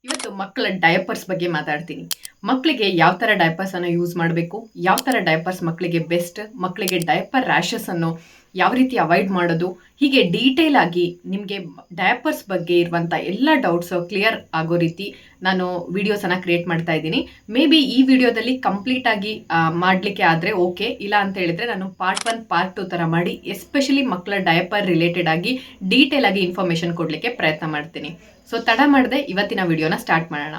ಇವತ್ತು ಮಕ್ಕಳ ಡಯಪರ್ಸ್ ಬಗ್ಗೆ ಮಾತಾಡ್ತೀನಿ. ಮಕ್ಕಳಿಗೆ ಯಾವ ಥರ ಡಯಪರ್ಸ್ ಅನ್ನು ಯೂಸ್ ಮಾಡಬೇಕು, ಯಾವ ಥರ ಡಯಪರ್ಸ್ ಮಕ್ಕಳಿಗೆ ಬೆಸ್ಟ್, ಮಕ್ಕಳಿಗೆ ಡಯಪರ್ ರ್ಯಾಷಸ್ ಅನ್ನು ಯಾವ ರೀತಿ ಅವಾಯ್ಡ್ ಮಾಡೋದು, ಹೀಗೆ ಡೀಟೇಲ್ ಆಗಿ ನಿಮಗೆ ಡಯಪರ್ಸ್ ಬಗ್ಗೆ ಇರುವಂಥ ಎಲ್ಲ ಡೌಟ್ಸ್ ಕ್ಲಿಯರ್ ಆಗೋ ರೀತಿ ನಾನು ವಿಡಿಯೋಸನ್ನು ಕ್ರಿಯೇಟ್ ಮಾಡ್ತಾ ಇದ್ದೀನಿ. ಮೇ ಬಿ ಈ ವಿಡಿಯೋದಲ್ಲಿ ಕಂಪ್ಲೀಟ್ ಆಗಿ ಮಾಡಲಿಕ್ಕೆ ಆದರೆ ಓಕೆ, ಇಲ್ಲ ಅಂತ ಹೇಳಿದ್ರೆ ನಾನು ಪಾರ್ಟ್ 1 ಪಾರ್ಟ್ 2 ಥರ ಮಾಡಿ ಎಸ್ಪೆಷಲಿ ಮಕ್ಕಳ ಡಯಪರ್ ರಿಲೇಟೆಡ್ ಆಗಿ ಡೀಟೇಲ್ ಆಗಿ ಇನ್ಫಾರ್ಮೇಷನ್ ಕೊಡಲಿಕ್ಕೆ ಪ್ರಯತ್ನ ಮಾಡ್ತೀನಿ. ಸೊ ತಡ ಮಾಡದೆ ಇವತ್ತಿನ ವಿಡಿಯೋನ ಸ್ಟಾರ್ಟ್ ಮಾಡೋಣ.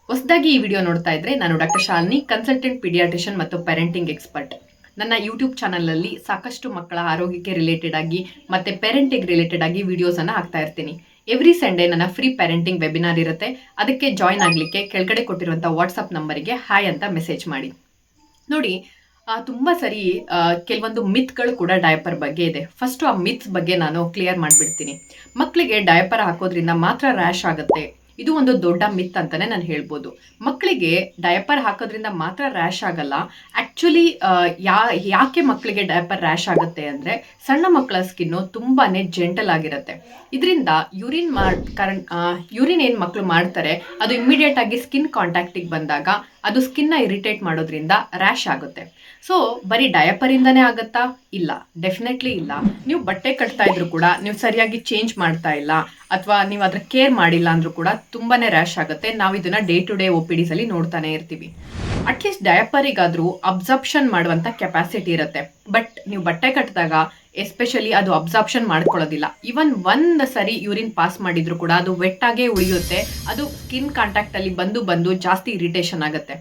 ಹೊಸದಾಗಿ ಈ ವಿಡಿಯೋ ನೋಡ್ತಾ ಇದ್ರೆ ನಾನು ಡಾಕ್ಟರ್ ಶಾಲಿನಿ, ಕನ್ಸಲ್ಟೆಂಟ್ ಪೀಡಿಯಾಟ್ರಿಷಿಯನ್ ಮತ್ತು ಪೇರೆಂಟಿಂಗ್ ಎಕ್ಸ್ಪರ್ಟ್. ನನ್ನ ಯೂಟ್ಯೂಬ್ ಚಾನಲಲ್ಲಿ ಸಾಕಷ್ಟು ಮಕ್ಕಳ ಆರೋಗ್ಯಕ್ಕೆ ರಿಲೇಟೆಡ್ ಆಗಿ ಮತ್ತು ಪೇರೆಂಟಿಂಗ್ ರಿಲೇಟೆಡ್ ಆಗಿ ವಿಡಿಯೋಸನ್ನು ಹಾಕ್ತಾ ಇರ್ತೀನಿ. ಎವ್ರಿ ಸಂಡೇ ನನ್ನ ಫ್ರೀ ಪೇರೆಂಟಿಂಗ್ ವೆಬಿನಾರ್ ಇರುತ್ತೆ. ಅದಕ್ಕೆ ಜಾಯ್ನ್ ಆಗಲಿಕ್ಕೆ ಕೆಳಗಡೆ ಕೊಟ್ಟಿರುವಂಥ ವಾಟ್ಸಪ್ ನಂಬರಿಗೆ ಹಾಯ್ ಅಂತ ಮೆಸೇಜ್ ಮಾಡಿ. ನೋಡಿ, ತುಂಬ ಸರಿ ಕೆಲವೊಂದು ಮಿತ್ಗಳು ಕೂಡ ಡಯಪರ್ ಬಗ್ಗೆ ಇದೆ. ಫಸ್ಟು ಆ ಮಿತ್ಸ್ ಬಗ್ಗೆ ನಾನು ಕ್ಲಿಯರ್ ಮಾಡಿಬಿಡ್ತೀನಿ. ಮಕ್ಕಳಿಗೆ ಡಯಪರ್ ಹಾಕೋದ್ರಿಂದ ಮಾತ್ರ ರ್ಯಾಶ್ ಆಗುತ್ತೆ, ಇದು ಒಂದು ದೊಡ್ಡ ಮಿತ್ ಅಂತಾನೆ ನಾನು ಹೇಳ್ಬೋದು. ಮಕ್ಕಳಿಗೆ ಡಯಪರ್ ಹಾಕೋದ್ರಿಂದ ಮಾತ್ರ ರ್ಯಾಶ್ ಆಗಲ್ಲ. ಆ್ಯಕ್ಚುಲಿ ಯಾಕೆ ಮಕ್ಕಳಿಗೆ ಡಯಪರ್ ರ್ಯಾಶ್ ಆಗುತ್ತೆ ಅಂದರೆ, ಸಣ್ಣ ಮಕ್ಕಳ ಸ್ಕಿನ್ನು ತುಂಬಾ ಜೆಂಟಲ್ ಆಗಿರುತ್ತೆ. ಇದರಿಂದ ಯೂರಿನ್ ಏನು ಮಕ್ಕಳು ಮಾಡ್ತಾರೆ ಅದು ಇಮ್ಮಿಡಿಯೇಟ್ ಆಗಿ ಸ್ಕಿನ್ ಕಾಂಟ್ಯಾಕ್ಟಿಗೆ ಬಂದಾಗ ಅದು ಸ್ಕಿನ್ನ ಇರಿಟೇಟ್ ಮಾಡೋದ್ರಿಂದ ರ್ಯಾಶ್ ಆಗುತ್ತೆ. ಸೊ ಬರೀ ಡಯಪರಿಂದನೇ ಆಗುತ್ತಾ? ಇಲ್ಲ, ಡೆಫಿನೆಟ್ಲಿ ಇಲ್ಲ. ನೀವು ಬಟ್ಟೆ ಕಟ್ತಾ ಇದ್ರು ಕೂಡ ನೀವು ಸರಿಯಾಗಿ ಚೇಂಜ್ ಮಾಡ್ತಾ ಇಲ್ಲ ಅಥವಾ ನೀವು ಅದ್ರ ಕೇರ್ ಮಾಡಿಲ್ಲ ಅಂದ್ರೂ ಕೂಡ ತುಂಬಾನೇ ರ್ಯಾಶ್ ಆಗುತ್ತೆ. ನಾವು ಇದನ್ನ ಡೇ ಟು ಡೇ OPDs ಅಲ್ಲಿ ನೋಡ್ತಾನೆ ಇರ್ತೀವಿ. ಅಟ್ಲೀಸ್ಟ್ ಡಯಪರಿಗಾದ್ರೂ ಅಬ್ಸಾರ್ಪ್ಷನ್ ಮಾಡುವಂತ ಕೆಪಾಸಿಟಿ ಇರುತ್ತೆ. ಬಟ್ ನೀವು ಬಟ್ಟೆ ಕಟ್ಟಿದಾಗ ಎಸ್ಪೆಷಲಿ ಅದು ಅಬ್ಸಾರ್ಪ್ಷನ್ ಮಾಡ್ಕೊಳ್ಳೋದಿಲ್ಲ. ಈವನ್ ಒಂದು ಸರಿ ಯೂರಿನ್ ಪಾಸ್ ಮಾಡಿದ್ರು ಕೂಡ ಅದು ವೆಟ್ಟಾಗೇ ಉಳಿಯುತ್ತೆ. ಅದು ಸ್ಕಿನ್ ಕಾಂಟ್ಯಾಕ್ಟ್ ಅಲ್ಲಿ ಬಂದು ಜಾಸ್ತಿ ಇರಿಟೇಷನ್ ಆಗುತ್ತೆ.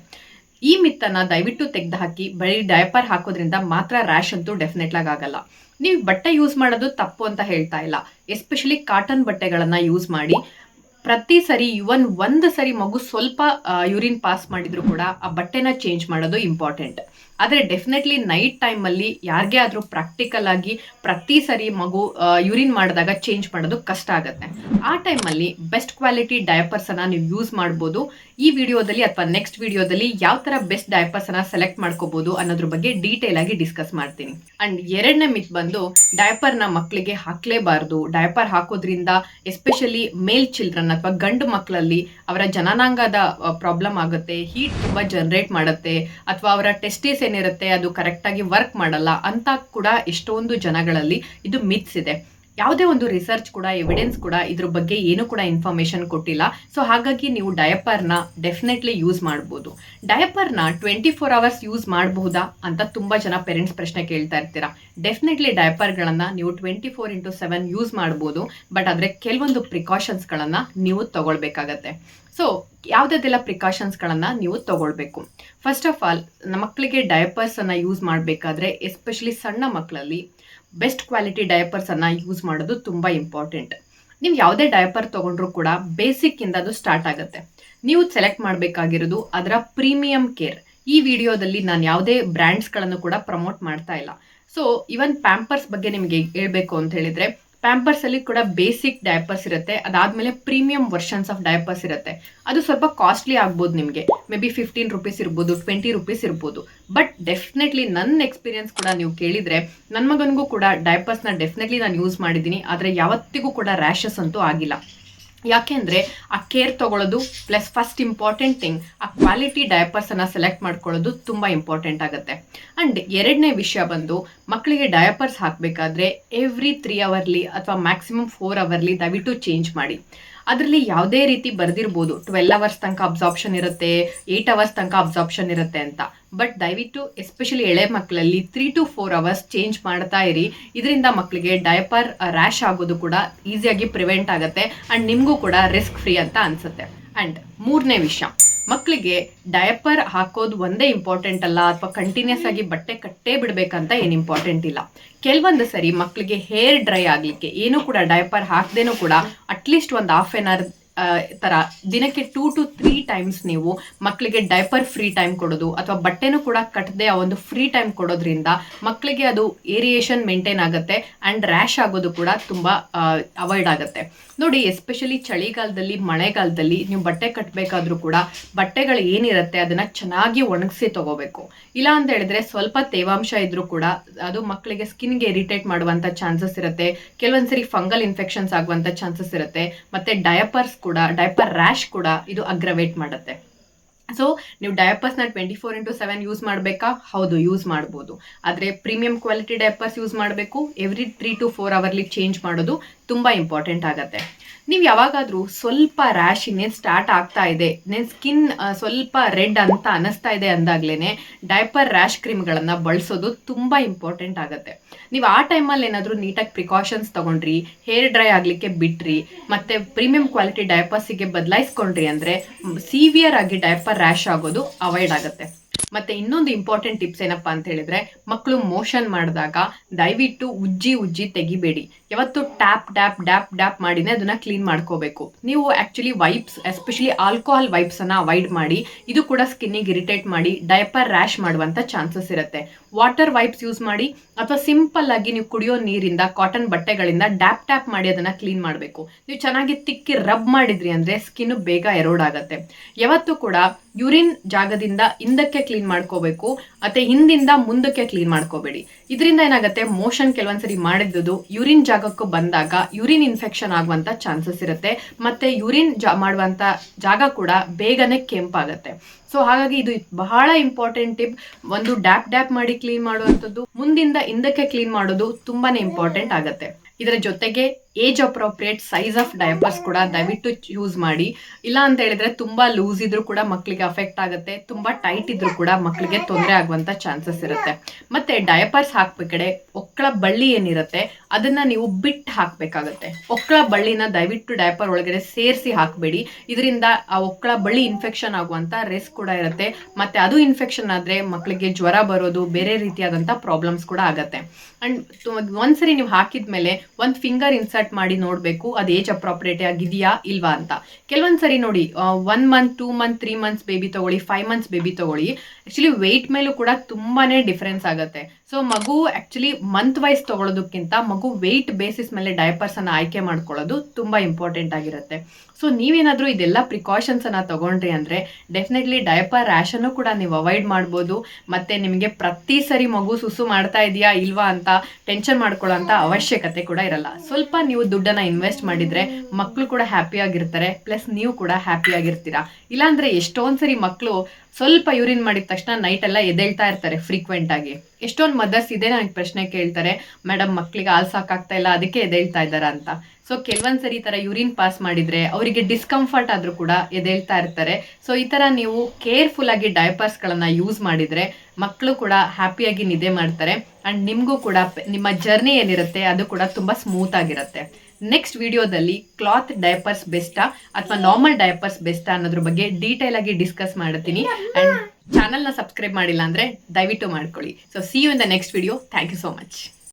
ಈ ಮಿತ್ತನ್ನ ದಯವಿಟ್ಟು ತೆಗೆದು ಹಾಕಿ. ಬರೀ ಡಯಪರ್ ಹಾಕೋದ್ರಿಂದ ಮಾತ್ರ ರ್ಯಾಶ್ ಅಂತೂ ಡೆಫಿನೆಟ್ ಆಗಿ ಆಗಲ್ಲ. ನೀವು ಬಟ್ಟೆ ಯೂಸ್ ಮಾಡೋದು ತಪ್ಪು ಅಂತ ಹೇಳ್ತಾ ಇಲ್ಲ. ಎಸ್ಪೆಷಲಿ ಕಾಟನ್ ಬಟ್ಟೆಗಳನ್ನ ಯೂಸ್ ಮಾಡಿ. ಪ್ರತಿ ಸರಿ ಒಂದು ಸರಿ ಮಗು ಸ್ವಲ್ಪ ಯೂರಿನ್ ಪಾಸ್ ಮಾಡಿದ್ರು ಕೂಡ ಆ ಬಟ್ಟೆನ ಚೇಂಜ್ ಮಾಡೋದು ಇಂಪಾರ್ಟೆಂಟ್. ಆದರೆ ಡೆಫಿನೆಟ್ಲಿ ನೈಟ್ ಟೈಮಲ್ಲಿ ಯಾರಿಗೇ ಆದರೂ ಪ್ರಾಕ್ಟಿಕಲ್ ಆಗಿ ಪ್ರತಿ ಸರಿ ಮಗು ಯೂರಿನ್ ಮಾಡಿದಾಗ ಚೇಂಜ್ ಮಾಡೋದು ಕಷ್ಟ ಆಗುತ್ತೆ. ಆ ಟೈಮಲ್ಲಿ ಬೆಸ್ಟ್ ಕ್ವಾಲಿಟಿ ಡಯಪರ್ಸನ್ನು ನೀವು ಯೂಸ್ ಮಾಡ್ಬೋದು. ಈ ವಿಡಿಯೋದಲ್ಲಿ ಅಥವಾ ನೆಕ್ಸ್ಟ್ ವಿಡಿಯೋದಲ್ಲಿ ಯಾವ ಥರ ಬೆಸ್ಟ್ ಡಯಪರ್ಸನ್ನು ಸೆಲೆಕ್ಟ್ ಮಾಡ್ಕೋಬೋದು ಅನ್ನೋದ್ರ ಬಗ್ಗೆ ಡೀಟೇಲ್ ಆಗಿ ಡಿಸ್ಕಸ್ ಮಾಡ್ತೀನಿ. ಆ್ಯಂಡ್ ಎರಡನೇ ಮಿತ್ ಬಂದು, ಡಯಪರ್ನ ಮಕ್ಕಳಿಗೆ ಹಾಕಲೇಬಾರ್ದು. ಡಯಪರ್ ಹಾಕೋದ್ರಿಂದ ಎಸ್ಪೆಷಲಿ ಮೇಲ್ ಚಿಲ್ಡ್ರನ್ ಅಥವಾ ಗಂಡು ಮಕ್ಕಳಲ್ಲಿ ಅವರ ಜನನಾಂಗದ ಪ್ರಾಬ್ಲಮ್ ಆಗುತ್ತೆ, ಹೀಟ್ ತುಂಬ ಜನರೇಟ್ ಮಾಡುತ್ತೆ, ಅಥವಾ ಅವರ ಟೆಸ್ಟಿಸ್ ಏನಿರುತ್ತೆ ಅದು ಕರೆಕ್ಟಾಗಿ ವರ್ಕ್ ಮಾಡಲ್ಲ ಅಂತ ಕೂಡ ಎಷ್ಟೊಂದು ಜನಗಳಲ್ಲಿ ಇದು ಮಿತ್ಸ್ ಇದೆ. ಯಾವುದೇ ಒಂದು ರಿಸರ್ಚ್ ಕೂಡ, ಎವಿಡೆನ್ಸ್ ಕೂಡ ಇದ್ರ ಬಗ್ಗೆ ಏನು ಕೂಡ ಇನ್ಫಾರ್ಮೇಶನ್ ಕೊಟ್ಟಿಲ್ಲ. ಸೊ ಹಾಗಾಗಿ ನೀವು ಡಯಪರ್ನ ಡೆಫಿನೆಟ್ಲಿ ಯೂಸ್ ಮಾಡ್ಬೋದು. ಡಯಪರ್ನ 24 hours ಯೂಸ್ ಮಾಡಬಹುದಾ ಅಂತ ತುಂಬ ಜನ ಪೇರೆಂಟ್ಸ್ ಪ್ರಶ್ನೆ ಕೇಳ್ತಾ ಇರ್ತೀರಾ. ಡೆಫಿನೆಟ್ಲಿ ಡಯಪರ್ಗಳನ್ನು ನೀವು 24/7 ಯೂಸ್ ಮಾಡ್ಬೋದು. ಬಟ್ ಆದರೆ ಕೆಲವೊಂದು ಪ್ರಿಕಾಷನ್ಸ್ಗಳನ್ನು ನೀವು ತಗೊಳ್ಬೇಕಾಗತ್ತೆ. ಸೊ ಯಾವುದೆಲ್ಲ ಪ್ರಿಕಾಷನ್ಸ್ಗಳನ್ನು ನೀವು ತಗೊಳ್ಬೇಕು? ಫಸ್ಟ್ ಆಫ್ ಆಲ್, ಮಕ್ಕಳಿಗೆ ಡಯಪರ್ಸನ್ನು ಯೂಸ್ ಮಾಡಬೇಕಾದ್ರೆ ಎಸ್ಪೆಷಲಿ ಸಣ್ಣ ಮಕ್ಕಳಲ್ಲಿ ಬೆಸ್ಟ್ ಕ್ವಾಲಿಟಿ ಡಯಪರ್ಸನ್ನು ಯೂಸ್ ಮಾಡೋದು ತುಂಬ ಇಂಪಾರ್ಟೆಂಟ್. ನೀವು ಯಾವುದೇ ಡಯಪರ್ ತೊಗೊಂಡ್ರೂ ಕೂಡ ಬೇಸಿಕ್ಕಿಂದ ಅದು ಸ್ಟಾರ್ಟ್ ಆಗುತ್ತೆ. ನೀವು ಸೆಲೆಕ್ಟ್ ಮಾಡಬೇಕಾಗಿರೋದು ಅದರ ಪ್ರೀಮಿಯಂ ಕೇರ್. ಈ ವಿಡಿಯೋದಲ್ಲಿ ನಾನು ಯಾವುದೇ ಬ್ರ್ಯಾಂಡ್ಸ್ಗಳನ್ನು ಕೂಡ ಪ್ರಮೋಟ್ ಮಾಡ್ತಾ ಇಲ್ಲ. ಸೊ ಇವನ್ ಪ್ಯಾಂಪರ್ಸ್ ಬಗ್ಗೆ ನಿಮಗೆ ಹೇಳ್ಬೇಕು ಅಂತ ಹೇಳಿದರೆ, ಪ್ಯಾಂಪರ್ಸಲ್ಲಿ ಕೂಡ ಬೇಸಿಕ್ ಡಯಪರ್ಸ್ ಇರುತ್ತೆ. ಅದಾದಮೇಲೆ ಪ್ರೀಮಿಯಂ ವರ್ಷನ್ಸ್ ಆಫ್ ಡಯಪರ್ಸ್ ಇರುತ್ತೆ. ಅದು ಸ್ವಲ್ಪ ಕಾಸ್ಟ್ಲಿ ಆಗ್ಬೋದು, ನಿಮಗೆ ಮೇ ಬಿ 15 ರೂಪೀಸ್ ಇರ್ಬೋದು, 20 ರೂಪೀಸ್ ಇರ್ಬೋದು. ಬಟ್ ಡೆಫಿನೆಟ್ಲಿ ನನ್ನ ಎಕ್ಸ್ಪೀರಿಯನ್ಸ್ ಕೂಡ ನೀವು ಕೇಳಿದರೆ, ನನ್ನ ಮಗನಿಗೂ ಕೂಡ ಡಯಪರ್ಸ್ನ ಡೆಫಿನೆಟ್ಲಿ ನಾನು ಯೂಸ್ ಮಾಡಿದ್ದೀನಿ. ಆದರೆ ಯಾವತ್ತಿಗೂ ಕೂಡ ರ್ಯಾಷಸ್ ಅಂತೂ ಆಗಿಲ್ಲ. ಯಾಕೆಂದರೆ ಆ ಕೇರ್ ತೊಗೊಳ್ಳೋದು ಪ್ಲಸ್ ಫಸ್ಟ್ ಇಂಪಾರ್ಟೆಂಟ್ ಥಿಂಗ್, ಆ ಕ್ವಾಲಿಟಿ ಡಯಪರ್ಸನ್ನು ಸೆಲೆಕ್ಟ್ ಮಾಡ್ಕೊಳ್ಳೋದು ತುಂಬ ಇಂಪಾರ್ಟೆಂಟ್ ಆಗುತ್ತೆ. ಆ್ಯಂಡ್ ಎರಡನೇ ವಿಷಯ ಬಂದು, ಮಕ್ಕಳಿಗೆ ಡಯಪರ್ಸ್ ಹಾಕಬೇಕಾದ್ರೆ ಎವ್ರಿ 3 hourly ಅಥವಾ ಮ್ಯಾಕ್ಸಿಮಮ್ 4 hourly ದಯವಿಟ್ಟು ಚೇಂಜ್ ಮಾಡಿ. ಅದರಲ್ಲಿ ಯಾವುದೇ ರೀತಿ ಬರೆದಿರ್ಬೋದು 12 hours ತನಕ ಅಬ್ಸಾರ್ಪ್ಷನ್ ಇರುತ್ತೆ, 8 hours ತನಕ ಅಬ್ಸಾರ್ಪ್ಷನ್ ಇರುತ್ತೆ ಅಂತ. ಬಟ್ ದಯವಿಟ್ಟು ಎಸ್ಪೆಷಲಿ ಎಳೆ ಮಕ್ಕಳಲ್ಲಿ 3 to 4 hours ಚೇಂಜ್ ಮಾಡ್ತಾ ಇರಿ. ಇದರಿಂದ ಮಕ್ಕಳಿಗೆ ಡಯಪರ್ ರ್ಯಾಶ್ ಆಗೋದು ಕೂಡ ಈಸಿಯಾಗಿ ಪ್ರಿವೆಂಟ್ ಆಗುತ್ತೆ ಆ್ಯಂಡ್ ನಿಮಗೂ ಕೂಡ ರಿಸ್ಕ್ ಫ್ರೀ ಅಂತ ಅನಿಸುತ್ತೆ. ಆ್ಯಂಡ್ ಮೂರನೇ ವಿಷಯ, ಮಕ್ಕಳಿಗೆ ಡಯಪರ್ ಹಾಕೋದು ಒಂದೇ ಇಂಪಾರ್ಟೆಂಟ್ ಅಲ್ಲ, ಅಥವಾ ಕಂಟಿನ್ಯೂಸ್ ಆಗಿ ಬಟ್ಟೆ ಕಟ್ಟೇ ಬಿಡಬೇಕಂತ ಏನು ಇಂಪಾರ್ಟೆಂಟ್ ಇಲ್ಲ. ಕೆಲವೊಂದು ಸರಿ ಮಕ್ಕಳಿಗೆ ಹೇರ್ ಡ್ರೈ ಆಗಲಿಕ್ಕೆ ಏನೂ ಕೂಡ ಡಯಪರ್ ಹಾಕದೇನೂ ಕೂಡ ಅಟ್ಲೀಸ್ಟ್ ಒಂದು ½ an hour ಥರ ದಿನಕ್ಕೆ 2 to 3 times ನೀವು ಮಕ್ಕಳಿಗೆ ಡೈಪರ್ ಫ್ರೀ ಟೈಮ್ ಕೊಡೋದು ಅಥವಾ ಬಟ್ಟೆನೂ ಕೂಡ ಕಟ್ಟದೆ ಆ ಒಂದು ಫ್ರೀ ಟೈಮ್ ಕೊಡೋದ್ರಿಂದ ಮಕ್ಕಳಿಗೆ ಅದು ಏರಿಯೇಷನ್ ಮೇಂಟೈನ್ ಆಗುತ್ತೆ ಆ್ಯಂಡ್ ರ್ಯಾಶ್ ಆಗೋದು ಕೂಡ ತುಂಬ ಅವಾಯ್ಡ್ ಆಗುತ್ತೆ. ನೋಡಿ, ಎಸ್ಪೆಷಲಿ ಚಳಿಗಾಲದಲ್ಲಿ ಮಳೆಗಾಲದಲ್ಲಿ ನೀವು ಬಟ್ಟೆ ಕಟ್ಟಬೇಕಾದ್ರೂ ಕೂಡ ಬಟ್ಟೆಗಳು ಏನಿರುತ್ತೆ ಅದನ್ನು ಚೆನ್ನಾಗಿ ಒಣಗಿಸಿ ತಗೋಬೇಕು. ಇಲ್ಲ ಅಂತ ಹೇಳಿದ್ರೆ ಸ್ವಲ್ಪ ತೇವಾಂಶ ಇದ್ರೂ ಕೂಡ ಅದು ಮಕ್ಕಳಿಗೆ ಸ್ಕಿನ್ಗೆ ಇರಿಟೇಟ್ ಮಾಡುವಂಥ ಚಾನ್ಸಸ್ ಇರುತ್ತೆ. ಕೆಲವೊಂದ್ಸರಿ ಫಂಗಲ್ ಇನ್ಫೆಕ್ಷನ್ಸ್ ಆಗುವಂಥ ಚಾನ್ಸಸ್ ಇರುತ್ತೆ. ಮತ್ತು ಡಯಪರ್ಸ್ ಕೂಡ ಡೈಪರ್ ರ್ಯಾಶ್ ಕೂಡ ಇದು ಅಗ್ರವೇಟ್ ಮಾಡುತ್ತೆ. ಸೊ ನೀವು ಡಯಪರ್ಸ್ನ 24/7 ಯೂಸ್ ಮಾಡಬೇಕಾ? ಹೌದು, ಯೂಸ್ ಮಾಡ್ಬೋದು. ಆದರೆ ಪ್ರೀಮಿಯಂ ಕ್ವಾಲಿಟಿ ಡಯಪರ್ಸ್ ಯೂಸ್ ಮಾಡಬೇಕು. ಎವ್ರಿ 3 to 4 ಅವರ್ಲಿ ಚೇಂಜ್ ಮಾಡೋದು ತುಂಬ ಇಂಪಾರ್ಟೆಂಟ್ ಆಗುತ್ತೆ. ನೀವು ಯಾವಾಗಾದರೂ ಸ್ವಲ್ಪ ರ್ಯಾಶ್ ಇನ್ನೇನು ಸ್ಟಾರ್ಟ್ ಆಗ್ತಾ ಇದೆ, ಇನ್ನೇನು ಸ್ಕಿನ್ ಸ್ವಲ್ಪ ರೆಡ್ ಅಂತ ಅನ್ನಿಸ್ತಾ ಇದೆ ಅಂದಾಗ್ಲೇ ಡೈಪರ್ ರ್ಯಾಶ್ ಕ್ರೀಮ್ಗಳನ್ನು ಬಳಸೋದು ತುಂಬ ಇಂಪಾರ್ಟೆಂಟ್ ಆಗುತ್ತೆ. ನೀವು ಆ ಟೈಮಲ್ಲಿ ಏನಾದರೂ ನೀಟಾಗಿ ಪ್ರಿಕಾಷನ್ಸ್ ತೊಗೊಂಡ್ರಿ, ಹೇರ್ ಡ್ರೈ ಆಗಲಿಕ್ಕೆ ಬಿಟ್ರಿ, ಮತ್ತು ಪ್ರೀಮಿಯಂ ಕ್ವಾಲಿಟಿ ಡೈಪರ್ಸಿಗೆ ಬದಲಾಯಿಸ್ಕೊಂಡ್ರಿ ಅಂದರೆ ಸಿವಿಯರ್ ಆಗಿ ಡೈಪರ್ ರ್ಯಾಶ್ ಆಗೋದು ಅವಾಯ್ಡ್ ಆಗುತ್ತೆ. ಮತ್ತೆ ಇನ್ನೊಂದು ಇಂಪಾರ್ಟೆಂಟ್ ಟಿಪ್ಸ್ ಏನಪ್ಪಾ ಅಂತ ಹೇಳಿದ್ರೆ, ಮಕ್ಕಳು ಮೋಷನ್ ಮಾಡಿದಾಗ ದಯವಿಟ್ಟು ಉಜ್ಜಿ ತೆಗಿಬೇಡಿ. ಯಾವತ್ತು ಟ್ಯಾಪ್ ಡ್ಯಾಪ್ ಡ್ಯಾಪ್ ಡ್ಯಾಪ್ ಮಾಡಿನೇ ಅದನ್ನ ಕ್ಲೀನ್ ಮಾಡ್ಕೋಬೇಕು. ನೀವು actually wipes, especially alcohol wipes ಅನ್ನ ಅವಾಯ್ಡ್ ಮಾಡಿ. ಇದು ಕೂಡ ಸ್ಕಿನ್ನಿಗೆ ಇರಿಟೇಟ್ ಮಾಡಿ ಡೈಪರ್ ರ್ಯಾಶ್ ಮಾಡುವಂತ ಚಾನ್ಸಸ್ ಇರುತ್ತೆ. ವಾಟರ್ ವೈಪ್ಸ್ ಯೂಸ್ ಮಾಡಿ, ಅಥವಾ ಸಿಂಪಲ್ ಆಗಿ ನೀವು ಕುಡಿಯೋ ನೀರಿಂದ ಕಾಟನ್ ಬಟ್ಟೆಗಳಿಂದ ಡ್ಯಾಪ್ ಟ್ಯಾಪ್ ಮಾಡಿ ಅದನ್ನ ಕ್ಲೀನ್ ಮಾಡಬೇಕು. ನೀವು ಚೆನ್ನಾಗಿ ತಿಕ್ಕಿ ರಬ್ ಮಾಡಿದ್ರಿ ಅಂದ್ರೆ ಸ್ಕಿನ್ ಬೇಗ ಎರೋಡ್ ಆಗುತ್ತೆ. ಯಾವತ್ತು ಕೂಡ ಯೂರಿನ್ ಜಾಗದಿಂದ ಹಿಂದಕ್ಕೆ ಕ್ಲೀನ್ ಮಾಡ್ಕೋಬೇಕು, ಮತ್ತೆ ಹಿಂದಿಂದ ಮುಂದಕ್ಕೆ ಕ್ಲೀನ್ ಮಾಡ್ಕೋಬೇಡಿ. ಇದರಿಂದ ಏನಾಗುತ್ತೆ, ಮೋಷನ್ ಕೆಲವೊಂದ್ಸರಿ ಮಾಡಿದ್ದು ಯೂರಿನ್ ಜಾಗಕ್ಕೂ ಬಂದಾಗ ಯೂರಿನ್ ಇನ್ಫೆಕ್ಷನ್ ಆಗುವಂತ ಚಾನ್ಸಸ್ ಇರುತ್ತೆ. ಮತ್ತೆ ಯೂರಿನ್ ಮಾಡುವಂತ ಜಾಗ ಕೂಡ ಬೇಗನೆ ಕೆಂಪಾಗುತ್ತೆ. ಸೊ ಹಾಗಾಗಿ ಇದು ಬಹಳ ಇಂಪಾರ್ಟೆಂಟ್ ಟಿಪ್. ಒಂದು ಡ್ಯಾಪ್ ಮಾಡಿ ಕ್ಲೀನ್ ಮಾಡುವಂಥದ್ದು, ಮುಂದಿಂದ ಹಿಂದಕ್ಕೆ ಕ್ಲೀನ್ ಮಾಡೋದು ತುಂಬಾನೇ ಇಂಪಾರ್ಟೆಂಟ್ ಆಗುತ್ತೆ. ಇದರ ಜೊತೆಗೆ age appropriate size of diapers ಕೂಡ ದಯವಿಟ್ಟು ಯೂಸ್ ಮಾಡಿ. ಇಲ್ಲ ಅಂತ ಹೇಳಿದ್ರೆ ತುಂಬಾ ಲೂಸ್ ಇದ್ರೂ ಕೂಡ ಮಕ್ಕಳಿಗೆ ಅಫೆಕ್ಟ್ ಆಗುತ್ತೆ, ತುಂಬಾ ಟೈಟ್ ಇದ್ರೂ ಕೂಡ ಮಕ್ಕಳಿಗೆ ತೊಂದರೆ ಆಗುವಂತ ಚಾನ್ಸಸ್ ಇರುತ್ತೆ. ಮತ್ತೆ ಡೈಪರ್ಸ್ ಹಾಕ್ಬೇಕಾದ್ರೆ ಒಕ್ಕಳ ಬಳ್ಳಿ ಏನಿರುತ್ತೆ ಅದನ್ನ ನೀವು ಬಿಟ್ಟು ಹಾಕ್ಬೇಕಾಗತ್ತೆ. ಒಕ್ಕಳ ಬಳ್ಳಿನ ದಯವಿಟ್ಟು ಡೈಪರ್ ಒಳಗಡೆ ಸೇರಿಸಿ ಹಾಕಬೇಡಿ. ಇದರಿಂದ ಆ ಒಕ್ಕಳ ಬಳ್ಳಿ ಇನ್ಫೆಕ್ಷನ್ ಆಗುವಂತ ರಿಸ್ಕ್ ಕೂಡ ಇರುತ್ತೆ. ಮತ್ತೆ ಅದು ಇನ್ಫೆಕ್ಷನ್ ಆದ್ರೆ ಮಕ್ಕಳಿಗೆ ಜ್ವರ ಬರೋದು, ಬೇರೆ ರೀತಿಯಾದಂತ ಪ್ರಾಬ್ಲಮ್ಸ್ ಕೂಡ ಆಗತ್ತೆ. ಅಂಡ್ ಒಂದ್ಸರಿ ನೀವು ಹಾಕಿದ್ಮೇಲೆ ಒಂದ್ ಫಿಂಗರ್ ಇನ್ಸರ್ಟ್ ಮಾಡಿ ನೋಡ್ಬೇಕು ಅದು ಏಜ್ ಅಪ್ರಾಪ್ರಿಯೇಟ್ ಆಗಿದೆಯಾ ಇಲ್ವಾ ಅಂತ. ಕೆಲವೊಂದ್ಸರಿ ನೋಡಿ 1 month 2 month 3 months ಬೇಬಿ ತಗೊಳ್ಳಿ, 5 months ಬೇಬಿ ತಗೊಳ್ಳಿ, ಆಕ್ಚುಲಿ ವೆಯ್ಟ್ ಮೇಲೂ ಕೂಡ ತುಂಬಾನೇ ಡಿಫ್ರೆನ್ಸ್ ಆಗುತ್ತೆ. ಸೊ ಮಗು ಆಕ್ಚುಲಿ ಮಂತ್ ವೈಸ್ ತಗೊಳ್ಳೋದಕ್ಕಿಂತ ಮಗು ವೆಯ್ಟ್ ಬೇಸಿಸ್ ಮೇಲೆ ಡೈಪರ್ಸ್ ಅನ್ನ ಆಯ್ಕೆ ಮಾಡ್ಕೊಳ್ಳೋದು ತುಂಬಾ ಇಂಪಾರ್ಟೆಂಟ್ ಆಗಿರುತ್ತೆ. ಸೊ ನೀವೇನಾದ್ರೂ ಇದೆಲ್ಲ ಪ್ರಿಕಾಷನ್ಸ್ ಅನ್ನ ತಗೊಂಡ್ರಿ ಅಂದ್ರೆ ಡೆಫಿನೆಟ್ಲಿ ಡೈಪರ್ ರ್ಯಾಶ್ ಅನ್ನು ಕೂಡ ನೀವು ಅವಾಯ್ಡ್ ಮಾಡ್ಬೋದು. ಮತ್ತೆ ನಿಮಗೆ ಪ್ರತಿ ಸರಿ ಮಗು ಸುಸು ಮಾಡ್ತಾ ಇದೆಯಾ ಇಲ್ವಾ ಅಂತ ಟೆನ್ಷನ್ ಮಾಡ್ಕೊಳ್ಳೋ ಅಂತ ಅವಶ್ಯಕತೆ ಕೂಡ ಇರಲ್ಲ. ಸ್ವಲ್ಪ ನೀವು ದುಡ್ಡನ್ನ ಇನ್ವೆಸ್ಟ್ ಮಾಡಿದ್ರೆ ಮಕ್ಕಳು ಕೂಡ ಹ್ಯಾಪಿ ಆಗಿರ್ತಾರೆ, ಪ್ಲಸ್ ನೀವು ಕೂಡ ಹ್ಯಾಪಿ ಆಗಿರ್ತೀರಾ. ಇಲ್ಲಾಂದ್ರೆ ಎಷ್ಟೊಂದ್ ಸರಿ ಮಕ್ಕಳು ಸ್ವಲ್ಪ ಯೂರಿನ್ ಮಾಡಿದ ತಕ್ಷಣ ನೈಟ್ ಎಲ್ಲ ಎದ್ದೇಳ್ತಾ ಇರ್ತಾರೆ ಫ್ರೀಕ್ವೆಂಟ್ ಆಗಿ. ಎಷ್ಟೊಂದು ಮದರ್ಸ್ ಇದೆ ನನಗೆ ಪ್ರಶ್ನೆ ಕೇಳ್ತಾರೆ, ಮೇಡಮ್ ಮಕ್ಕಳಿಗೆ ಹಾಲು ಸಾಕಾಗ್ತಾ ಇಲ್ಲ ಅದಕ್ಕೆ ಎದ್ದೇಳ್ತಾ ಇದ್ದಾರಾ ಅಂತ. ಸೊ ಕೆಲವೊಂದ್ಸರಿ ಈ ತರ ಯೂರಿನ್ ಪಾಸ್ ಮಾಡಿದ್ರೆ ಅವರಿಗೆ ಡಿಸ್ಕಂಫರ್ಟ್ ಆದ್ರೂ ಕೂಡ ಎದ್ದೇಳ್ತಾ ಇರ್ತಾರೆ. ಸೊ ಈ ತರ ನೀವು ಕೇರ್ಫುಲ್ ಆಗಿ ಡೈಪರ್ಸ್ ಗಳನ್ನ ಯೂಸ್ ಮಾಡಿದ್ರೆ ಮಕ್ಕಳು ಕೂಡ ಹ್ಯಾಪಿಯಾಗಿ ನಿದ್ದೆ ಮಾಡ್ತಾರೆ. ಅಂಡ್ ನಿಮ್ಗೂ ಕೂಡ ನಿಮ್ಮ ಜರ್ನಿ ಏನಿರುತ್ತೆ ಅದು ಕೂಡ ತುಂಬಾ ಸ್ಮೂತ್ ಆಗಿರುತ್ತೆ. ನೆಕ್ಸ್ಟ್ ವಿಡಿಯೋದಲ್ಲಿ ಕ್ಲಾತ್ ಡೈಪರ್ಸ್ ಬೆಸ್ಟಾ ಅಥವಾ ನಾರ್ಮಲ್ ಡೈಪರ್ಸ್ ಬೆಸ್ಟಾ ಅನ್ನೋದ್ರ ಬಗ್ಗೆ ಡೀಟೇಲ್ ಆಗಿ ಡಿಸ್ಕಸ್ ಮಾಡ್ತೀನಿ. ಅಂಡ್ ಚಾನಲ್ನ ಸಬ್ಸ್ಕ್ರೈಬ್ ಮಾಡಿಲ್ಲ ಅಂದ್ರೆ ದಯವಿಟ್ಟು ಮಾಡ್ಕೊಳ್ಳಿ. So see you in the next video. Thank you so much.